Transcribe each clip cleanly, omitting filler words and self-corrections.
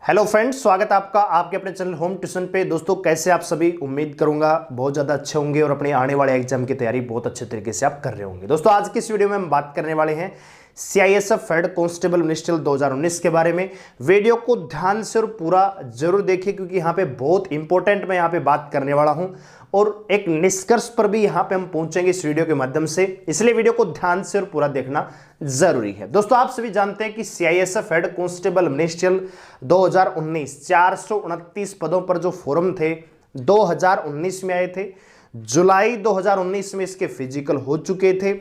Hello friends, स्वागत है आपका आपके अपने चैनल होम ट्यूशन पे। दोस्तों कैसे आप सभी, उम्मीद करूंगा बहुत ज़्यादा अच्छे होंगे और अपने आने वाले एग्जाम की तैयारी बहुत अच्छे तरीके से आप कर रहे होंगे। दोस्तों आज की इस वीडियो में हम बात करने वाले हैं सीआईएसएफ हेड कांस्टेबल मिनिस्ट्रियल 2019 के बारे में। वीडियो को ध्यान से और पूरा जरूर देखिए क्योंकि यहाँ पे बहुत इंपॉर्टेंट मैं यहाँ पे बात करने वाला हूँ और एक निष्कर्ष पर भी यहाँ पे हम पहुंचेंगे इस वीडियो के माध्यम से, इसलिए वीडियो को ध्यान से और पूरा देखना जरूरी है। दोस्तों आप सभी जानते हैं कि सीआईएसएफ हेड कांस्टेबल मिनिस्ट्रियल 2019 429 पदों पर जो फॉर्म थे 2019 में आए थे। जुलाई 2019 में इसके फिजिकल हो चुके थे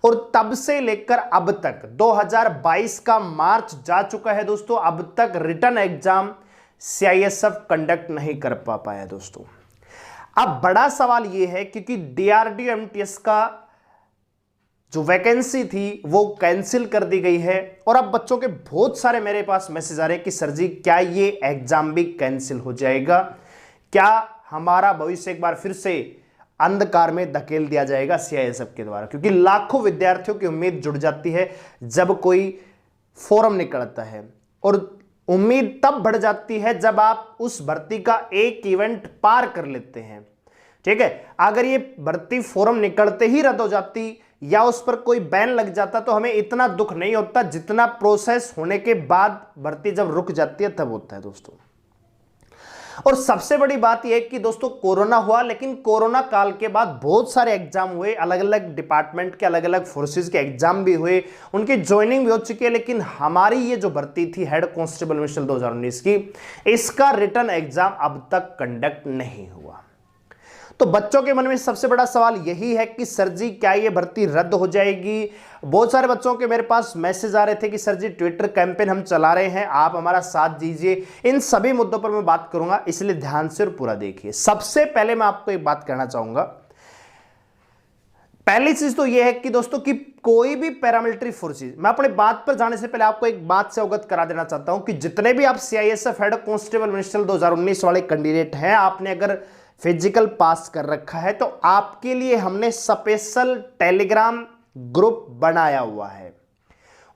और तब से लेकर अब तक 2022 का मार्च जा चुका है दोस्तों, अब तक रिटर्न एग्जाम सीआईएसएफ कंडक्ट नहीं कर पाया दोस्तों। अब बड़ा सवाल यह है क्योंकि डीआरडीओ एमटीएस का जो वैकेंसी थी वो कैंसिल कर दी गई है और अब बच्चों के बहुत सारे मेरे पास मैसेज आ रहे हैं कि सर जी क्या ये एग्जाम भी कैंसिल हो जाएगा, क्या हमारा भविष्य एक बार फिर से अंधकार में धकेल दिया जाएगा सीआईएसएफ के द्वारा। क्योंकि लाखों विद्यार्थियों की उम्मीद जुड़ जाती है जब कोई फॉर्म निकलता है और उम्मीद तब बढ़ जाती है जब आप उस भर्ती का एक इवेंट पार कर लेते हैं। ठीक है, अगर ये भर्ती फॉर्म निकलते ही रद्द हो जाती या उस पर कोई बैन लग जाता तो हमें इतना दुख नहीं होता जितना प्रोसेस होने के बाद भर्ती जब रुक जाती है तब होता है दोस्तों। और सबसे बड़ी बात यह है कि दोस्तों कोरोना हुआ, लेकिन कोरोना काल के बाद बहुत सारे एग्जाम हुए, अलग अलग डिपार्टमेंट के अलग अलग फोर्सेस के एग्जाम भी हुए, उनकी ज्वाइनिंग भी हो चुकी है, लेकिन हमारी ये जो भर्ती थी हेड कांस्टेबल मिनिस्ट्रियल 2019 की, इसका रिटर्न एग्जाम अब तक कंडक्ट नहीं हुआ। तो बच्चों के मन में सबसे बड़ा सवाल यही है कि सर जी क्या ये भर्ती रद्द हो जाएगी। बहुत सारे बच्चों के मेरे पास मैसेज आ रहे थे कि सर जी ट्विटर कैंपेन हम चला रहे हैं, आप हमारा साथ दीजिए। इन सभी मुद्दों पर मैं बात करूंगा, इसलिए ध्यान से और पूरा देखिए। सबसे पहले मैं आपको एक बात कहना चाहूंगा। पहली चीज तो यह है कि दोस्तों कि कोई भी पैरामिलिट्री फोर्सेज, मैं अपने बात पर जाने से पहले आपको एक बात से अवगत करा देना चाहता हूं कि जितने भी आप सीआईएसएफ हेड कांस्टेबल मिनिस्ट्रियल 2019 वाले कैंडिडेट हैं, आपने अगर फिजिकल पास कर रखा है तो आपके लिए हमने स्पेशल टेलीग्राम ग्रुप बनाया हुआ है।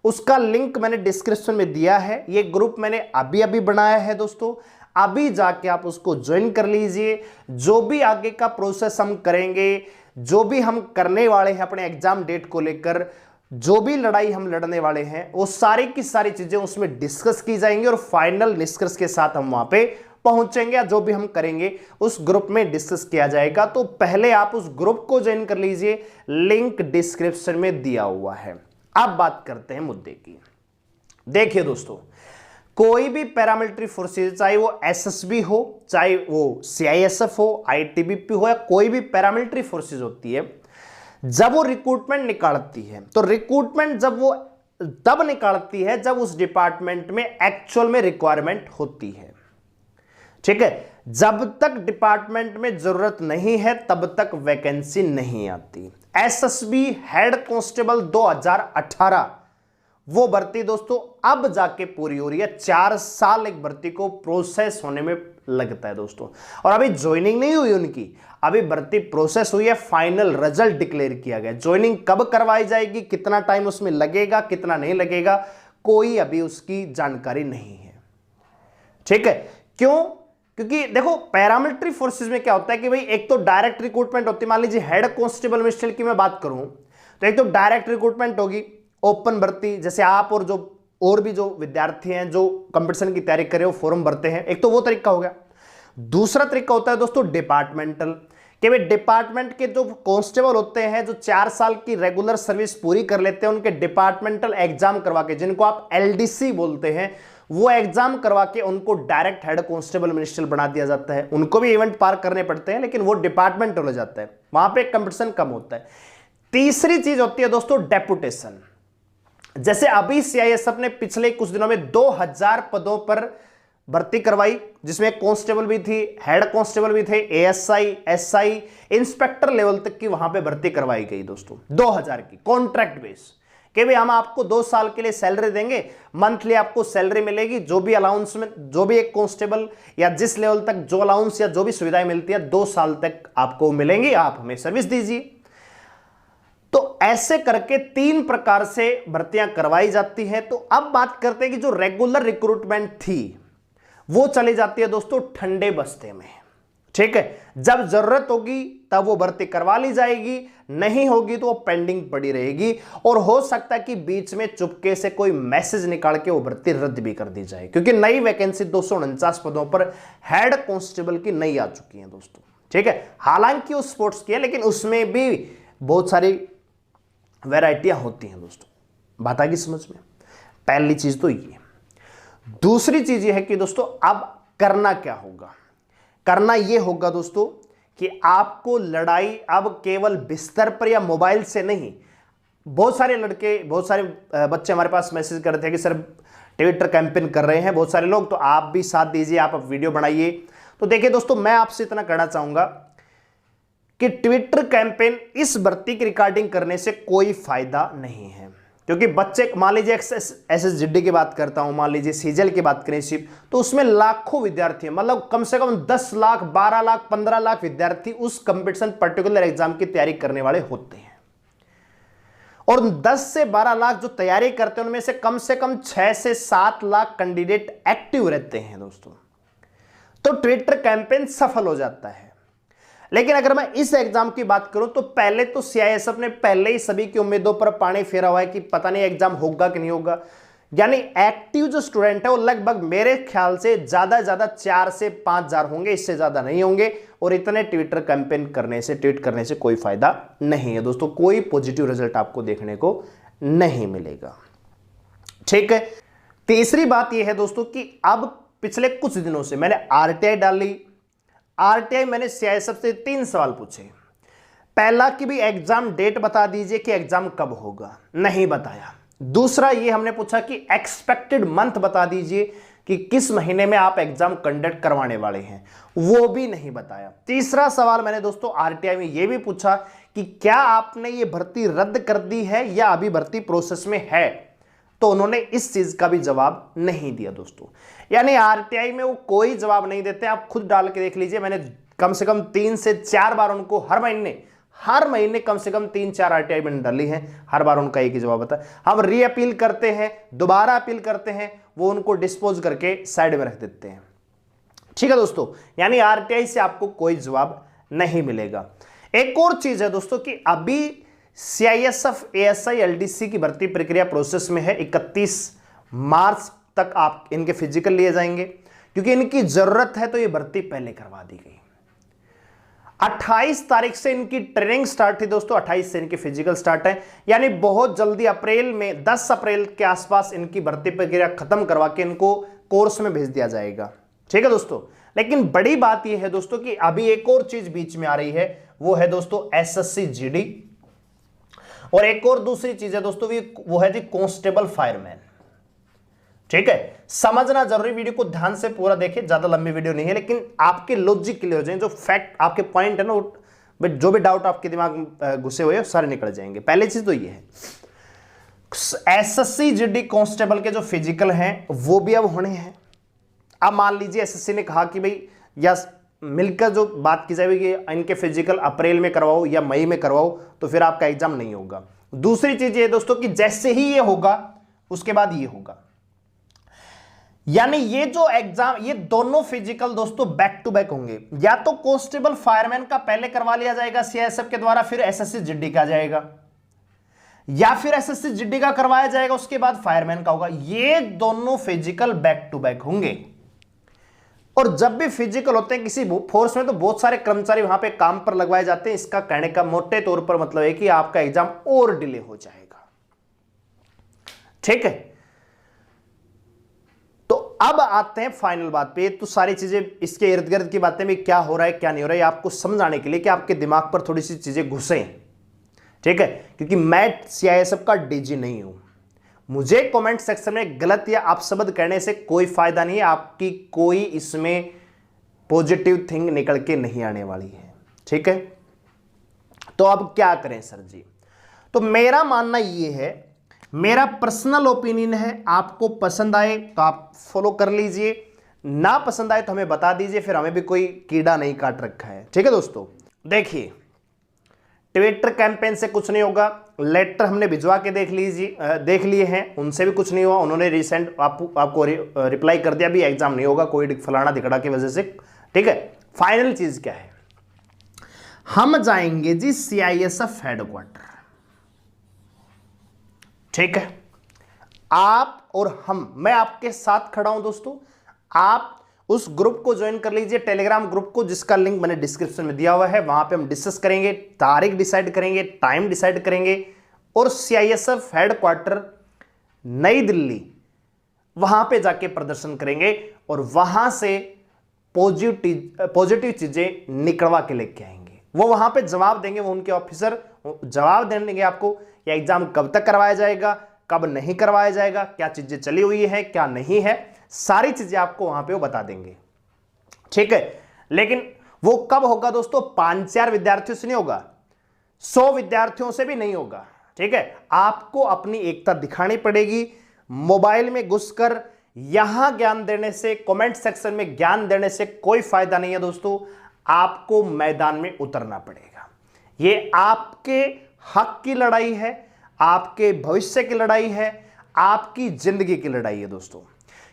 उसका लिंक मैंने डिस्क्रिप्शन में दिया है। ये ग्रुप मैंने अभी अभी बनाया है दोस्तों, अभी जाके आप उसको ज्वाइन कर लीजिए। जो भी आगे का प्रोसेस हम करेंगे, जो भी हम करने वाले हैं अपने एग्जाम डेट को लेकर, जो भी लड़ाई हम लड़ने वाले हैं, वो सारी की सारी चीजें उसमें डिस्कस की जाएंगी और फाइनल निष्कर्ष के साथ हम वहां पे पहुंचेंगे या जो भी हम करेंगे उस ग्रुप में डिस्कस किया जाएगा। तो पहले आप उस ग्रुप को ज्वाइन कर लीजिए, लिंक डिस्क्रिप्शन में दिया हुआ है। अब बात करते हैं मुद्दे की। देखिए दोस्तों, कोई भी पैरामिलिट्री फोर्सेज, चाहे वो एसएसबी हो, चाहे वो सीआईएसएफ हो, आईटीबीपी हो, या कोई भी पैरामिलिट्री फोर्सेज होती है, जब वो रिक्रूटमेंट निकालती है तो रिक्रूटमेंट जब वो तब निकालती है जब उस डिपार्टमेंट में एक्चुअल में रिक्वायरमेंट होती है। ठीक है, जब तक डिपार्टमेंट में जरूरत नहीं है तब तक वैकेंसी नहीं आती। एसएसबी हेड कांस्टेबल 2018 वो भर्ती दोस्तों अब जाके पूरी हो रही है। 4 साल एक भर्ती को प्रोसेस होने में लगता है दोस्तों, और अभी ज्वाइनिंग नहीं हुई उनकी, अभी भर्ती प्रोसेस हुई है, फाइनल रिजल्ट डिक्लेयर किया गया। ज्वाइनिंग कब करवाई जाएगी, कितना टाइम उसमें लगेगा, कितना नहीं लगेगा, कोई अभी उसकी जानकारी नहीं है। ठीक है, क्यों? क्योंकि देखो पैरामिलिट्री फोर्सेस में क्या होता है कि भाई एक तो डायरेक्ट रिक्रूटमेंट होती है। मान लीजिए हेड कांस्टेबल मिनिस्ट्रियल की मैं बात करूं तो एक तो डायरेक्ट रिक्रूटमेंट होगी, ओपन भर्ती, जैसे आप और भी जो विद्यार्थी हैं जो कंपटीशन की तैयारी कर रहे हो फॉर्म भरते हैं, एक तो वो तरीका हो गया। दूसरा तरीका होता है दोस्तों डिपार्टमेंटल, कि भाई डिपार्टमेंट के जो कांस्टेबल होते हैं जो 4 साल की रेगुलर सर्विस पूरी कर लेते हैं, उनके डिपार्टमेंटल एग्जाम करवा के, जिनको आप एलडीसी बोलते हैं, वो एग्जाम करवा के उनको डायरेक्ट हेड कांस्टेबल मिनिस्ट्रियल बना दिया जाता है। उनको भी इवेंट पार करने पड़ते हैं लेकिन वो डिपार्टमेंट हो जाता है, वहां पे कंपटीशन कम होता है। तीसरी चीज होती है दोस्तों डेपुटेशन। जैसे अभी सीआईएसएफ ने पिछले कुछ दिनों में 2000 पदों पर भर्ती करवाई, जिसमें कांस्टेबल भी थी, हेड कांस्टेबल भी थे, एएसआई, एसआई, इंस्पेक्टर लेवल तक की वहां पे भर्ती करवाई गई दोस्तों 2000 की कॉन्ट्रैक्ट बेस, कि भाई हम आपको 2 साल के लिए सैलरी देंगे, मंथली आपको सैलरी मिलेगी, जो भी अलाउंस में, जो भी एक कांस्टेबल या जिस लेवल तक जो अलाउंस या जो भी सुविधाएं मिलती है 2 साल तक आपको मिलेंगी, आप हमें सर्विस दीजिए। तो ऐसे करके 3 प्रकार से भर्तियां करवाई जाती हैं। तो अब बात करते हैं कि जो रेगुलर रिक्रूटमेंट थी वो चली जाती है दोस्तों ठंडे बस्ते में। ठीक है, जब जरूरत होगी तब वो भर्ती करवा ली जाएगी, नहीं होगी तो वो पेंडिंग पड़ी रहेगी, और हो सकता है कि बीच में चुपके से कोई मैसेज निकाल के वो भर्ती रद्द भी कर दी जाए, क्योंकि नई वैकेंसी 249 पदों पर हेड कांस्टेबल की नई आ चुकी है दोस्तों। ठीक है, हालांकि वो स्पोर्ट्स की है, लेकिन उसमें भी बहुत सारी वैरायटियां होती हैं दोस्तों। बात आ गई समझ में? पहली चीज तो ये। दूसरी चीज ये है कि दोस्तों अब करना क्या होगा। करना यह होगा दोस्तों कि आपको लड़ाई अब केवल बिस्तर पर या मोबाइल से नहीं। बहुत सारे लड़के, बहुत सारे बच्चे हमारे पास मैसेज कर रहे थे कि सर ट्विटर कैंपेन कर रहे हैं बहुत सारे लोग, तो आप भी साथ दीजिए, आप वीडियो बनाइए। तो देखिए दोस्तों, मैं आपसे इतना कहना चाहूंगा कि ट्विटर कैंपेन इस भर्ती की रिकॉर्डिंग करने से कोई फायदा नहीं है, क्योंकि बच्चे, मान लीजिए SSGD की बात करता हूं, मान लीजिए सीजल की बात करें सिर्फ, तो उसमें लाखों विद्यार्थी हैं, मतलब कम से कम 10 लाख 12 लाख 15 लाख विद्यार्थी उस कंपटीशन पर्टिकुलर एग्जाम की तैयारी करने वाले होते हैं, और 10 से 12 लाख जो तैयारी करते हैं उनमें से कम 6 से 7 लाख कैंडिडेट एक्टिव रहते हैं दोस्तों। तो ट्विटर कैंपेन सफल हो जाता है। लेकिन अगर मैं इस एग्जाम की बात करूं तो पहले तो CISF ने पहले ही सभी की उम्मीदों पर पानी फेरा हुआ है कि पता नहीं एग्जाम होगा कि नहीं होगा। यानी एक्टिव जो स्टूडेंट है वो लगभग मेरे ख्याल से ज्यादा 4 से 5 हजार होंगे, इससे ज्यादा नहीं होंगे। और इतने ट्विटर कैंपेन करने से, ट्वीट करने से कोई फायदा नहीं है दोस्तों, कोई पॉजिटिव रिजल्ट आपको देखने को नहीं मिलेगा। ठीक है, तीसरी बात यह है दोस्तों कि अब पिछले कुछ दिनों से मैंने RTI डाली। RTI मैंने CISF से 3 सवाल पूछे। पहला कि भी एग्जाम डेट बता दीजिए कि एग्जाम कब होगा, नहीं बताया। दूसरा ये हमने पूछा कि एक्सपेक्टेड मंथ बता दीजिए कि किस महीने में आप एग्जाम कंडक्ट करवाने वाले हैं, वो भी नहीं बताया। तीसरा सवाल मैंने दोस्तों RTI में ये भी पूछा कि क्या आपने ये भर्ती रद्द कर दी है या अभी भर्ती प्रोसेस में है, तो उन्होंने इस चीज का भी जवाब नहीं दिया दोस्तों। यानी RTI में वो कोई जवाब नहीं देते, आप खुद डाल के देख लीजिए। मैंने कम से कम 3 से 4 बार उनको हर महीने कम से कम 3-4 RTI मैंने डाली है, हर बार उनका एक ही जवाब आता है, हम री अपील करते हैं, दोबारा अपील करते हैं, वो उनको डिस्पोज करके साइड में रख देते हैं। ठीक है दोस्तों, यानी RTI से आपको कोई जवाब नहीं मिलेगा। एक और चीज है दोस्तों कि अभी CISF ASI LDC की भर्ती प्रक्रिया प्रोसेस में है। 31 मार्च तक आप इनके फिजिकल लिए जाएंगे, क्योंकि इनकी जरूरत है, तो ये भर्ती पहले करवा दी गई। 28 तारीख से इनकी ट्रेनिंग स्टार्ट थी दोस्तों, 28 से इनकी फिजिकल स्टार्ट है। यानी बहुत जल्दी अप्रैल में 10 अप्रैल के आसपास इनकी भर्ती प्रक्रिया खत्म करवा के इनको कोर्स में भेज दिया जाएगा। ठीक है दोस्तों, लेकिन बड़ी बात यह है दोस्तों कि अभी एक और चीज बीच में आ रही है, वो है दोस्तों SSC-GD, और एक और दूसरी चीज है दोस्तों वो है जी कांस्टेबल फायरमैन। ठीक है, समझना जरूरी, वीडियो को ध्यान से पूरा देखिए, ज्यादा लंबी वीडियो नहीं है, लेकिन आपके लॉजिक क्लियर हो जाए, जो फैक्ट आपके पॉइंट है ना, जो भी डाउट आपके दिमाग में घुसे हुए सारे निकल जाएंगे। पहली चीज तो ये है, SSC-GD कांस्टेबल के जो फिजिकल हैं वो भी अब होने हैं। अब मान लीजिए SSC ने कहा कि भाई, या मिलकर जो बात की जाएगी कि इनके फिजिकल अप्रैल में करवाओ या मई में करवाओ, तो फिर आपका एग्जाम नहीं होगा। दूसरी चीज ये दोस्तों कि जैसे ही ये होगा उसके बाद ये होगा, यानी ये जो एग्जाम, ये दोनों फिजिकल दोस्तों बैक टू बैक होंगे। या तो कांस्टेबल फायरमैन का पहले करवा लिया जाएगा CISF के द्वारा, फिर SSC-GD का जाएगा, या फिर SSC-GD का करवाया जाएगा, उसके बाद फायरमैन का होगा। ये दोनों फिजिकल बैक टू बैक होंगे। और जब भी फिजिकल होते हैं किसी फोर्स में, तो बहुत सारे कर्मचारी वहां पे काम पर लगवाए जाते हैं। इसका कहने का मोटे तौर पर मतलब है कि आपका एग्जाम और डिले हो जाएगा। ठीक है, तो अब आते हैं फाइनल बात पे। तो सारी चीजें, इसके इर्द गिर्द की बातें भी, क्या हो रहा है क्या नहीं हो रहा है, आपको समझाने के लिए कि आपके दिमाग पर थोड़ी सी चीजें घुसे। ठीक है, क्योंकि मैं CISF का DG नहीं हूं, मुझे कमेंट सेक्शन में गलत या अपशब्द कहने से कोई फायदा नहीं है, आपकी कोई इसमें पॉजिटिव थिंग निकल के नहीं आने वाली है। ठीक है, तो अब क्या करें सर जी? तो मेरा मानना यह है, मेरा पर्सनल ओपिनियन है, आपको पसंद आए तो आप फॉलो कर लीजिए, ना पसंद आए तो हमें बता दीजिए, फिर हमें भी कोई कीड़ा नहीं काट रखा है। ठीक है दोस्तों, देखिए ट्विटर कैंपेन से कुछ नहीं होगा, लेटर हमने भिजवा के देख लिए हैं, उनसे भी कुछ नहीं हुआ। उन्होंने रिसेंट आपको रिप्लाई कर दिया भी एग्जाम नहीं होगा कोई फलाना दिखड़ा की वजह से। ठीक है, फाइनल चीज क्या है, हम जाएंगे जी CISF हेडक्वार्टर। ठीक है, आप और हम, मैं आपके साथ खड़ा हूं दोस्तों। आप उस ग्रुप को ज्वाइन कर लीजिए, टेलीग्राम ग्रुप को, जिसका लिंक मैंने डिस्क्रिप्शन में दिया हुआ है। वहां पे हम डिस्कस करेंगे, तारीख डिसाइड करेंगे, टाइम डिसाइड करेंगे, और CISF हेडक्वार्टर नई दिल्ली वहां पे जाके प्रदर्शन करेंगे और वहां से पॉजिटिव चीजें निकलवा के लेके आएंगे। वो वहां पे जवाब देंगे, वो उनके ऑफिसर जवाब देंगे आपको, ये एग्जाम कब तक करवाया जाएगा, कब नहीं करवाया जाएगा, क्या चीजें चली हुई है, क्या नहीं है, सारी चीजें आपको वहां पे वो बता देंगे। ठीक है, लेकिन वो कब होगा दोस्तों, 5-4 विद्यार्थियों से नहीं होगा, 100 विद्यार्थियों से भी नहीं होगा। ठीक है, आपको अपनी एकता दिखानी पड़ेगी। मोबाइल में घुसकर यहां ज्ञान देने से, कमेंट सेक्शन में ज्ञान देने से कोई फायदा नहीं है दोस्तों। आपको मैदान में उतरना पड़ेगा। ये आपके हक की लड़ाई है, आपके भविष्य की लड़ाई है, आपकी जिंदगी की लड़ाई है दोस्तों।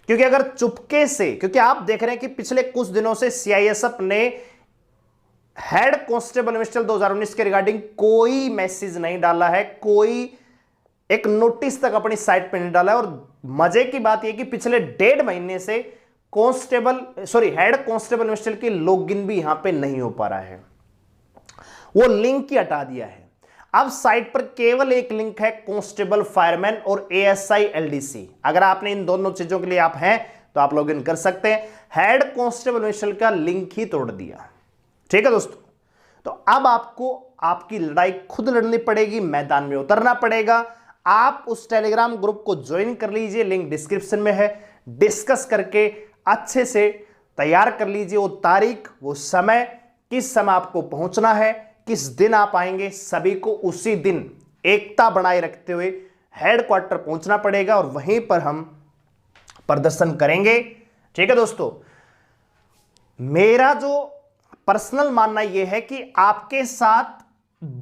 क्योंकि अगर चुपके से, क्योंकि आप देख रहे हैं कि पिछले कुछ दिनों से CISF ने हेड कांस्टेबल मिनिस्टर 2019 के रिगार्डिंग कोई मैसेज नहीं डाला है, कोई एक नोटिस तक अपनी साइट पे नहीं डाला है। और मजे की बात यह कि पिछले 1.5 महीने से हेड कांस्टेबल मिनिस्टर की लॉगिन भी यहां पे नहीं हो पा रहा है, वो लिंक ही हटा दिया है। अब साइट पर केवल एक लिंक है, कांस्टेबल फायरमैन और ASI LDC। अगर आपने इन दोनों चीजों के लिए आप हैं तो आप लॉगिन कर सकते हैं। हेड कांस्टेबल मिनिस्टर का लिंक ही तोड़ दिया। ठीक है दोस्तों, तो अब आपको आपकी लड़ाई खुद लड़नी पड़ेगी, मैदान में उतरना पड़ेगा। आप उस टेलीग्राम ग्रुप को ज्वाइन कर लीजिए, लिंक डिस्क्रिप्शन में है। डिस्कस करके अच्छे से तैयार कर लीजिए वो तारीख, वो समय, किस समय आपको पहुंचना है, किस दिन आप आएंगे, सभी को उसी दिन एकता बनाए रखते हुए हेडक्वार्टर पहुंचना पड़ेगा और वहीं पर हम प्रदर्शन करेंगे। ठीक है दोस्तों, मेरा जो पर्सनल मानना यह है कि आपके साथ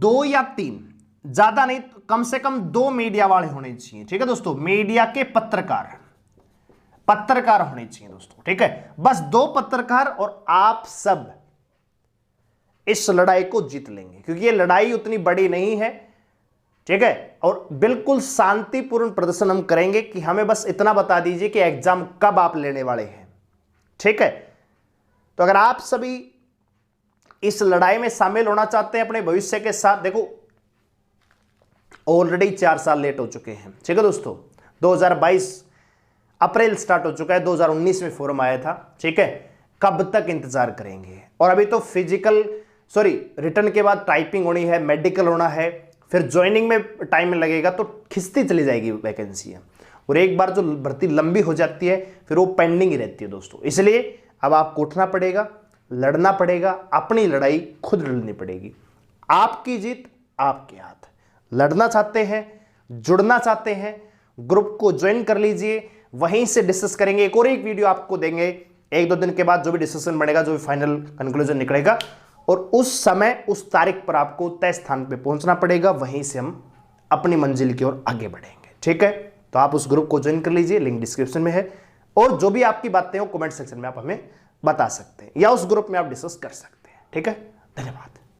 2 या 3, ज्यादा नहीं, कम से कम 2 मीडिया वाले होने चाहिए। ठीक है दोस्तों, मीडिया के पत्रकार होने चाहिए दोस्तों। ठीक है, बस 2 पत्रकार और आप सब इस लड़ाई को जीत लेंगे, क्योंकि ये लड़ाई उतनी बड़ी नहीं है। ठीक है, और बिल्कुल शांतिपूर्ण प्रदर्शन हम करेंगे कि हमें बस इतना बता दीजिए कि एग्जाम कब आप लेने वाले हैं। ठीक है, तो अगर आप सभी इस लड़ाई में शामिल होना चाहते हैं अपने भविष्य के साथ, देखो ऑलरेडी 4 साल लेट हो चुके हैं। ठीक है दोस्तों, 2022 अप्रैल स्टार्ट हो चुका है, 2019 में फॉर्म आया था। ठीक है, कब तक इंतजार करेंगे। और अभी तो रिटर्न के बाद टाइपिंग होनी है, मेडिकल होना है, फिर ज्वाइनिंग में टाइम लगेगा, तो खिंचती चली जाएगी वैकेंसी है। और एक बार जो भर्ती लंबी हो जाती है फिर वो पेंडिंग ही रहती है दोस्तों। इसलिए अब आपको उठना पड़ेगा, लड़ना पड़ेगा, अपनी लड़ाई खुद लड़नी पड़ेगी। आपकी जीत आपके हाथ। लड़ना चाहते हैं, जुड़ना चाहते हैं, ग्रुप को ज्वाइन कर लीजिए, वहीं से डिस्कस करेंगे। एक वीडियो आपको देंगे 1-2 दिन के बाद, जो भी डिस्कशन बढ़ेगा, जो भी फाइनल कंक्लूजन निकलेगा, और उस समय उस तारीख पर आपको तय स्थान पे पहुंचना पड़ेगा। वहीं से हम अपनी मंजिल की ओर आगे बढ़ेंगे। ठीक है, तो आप उस ग्रुप को ज्वाइन कर लीजिए, लिंक डिस्क्रिप्शन में है। और जो भी आपकी बातें हो कमेंट सेक्शन में आप हमें बता सकते हैं, या उस ग्रुप में आप डिस्कस कर सकते हैं। ठीक है, धन्यवाद।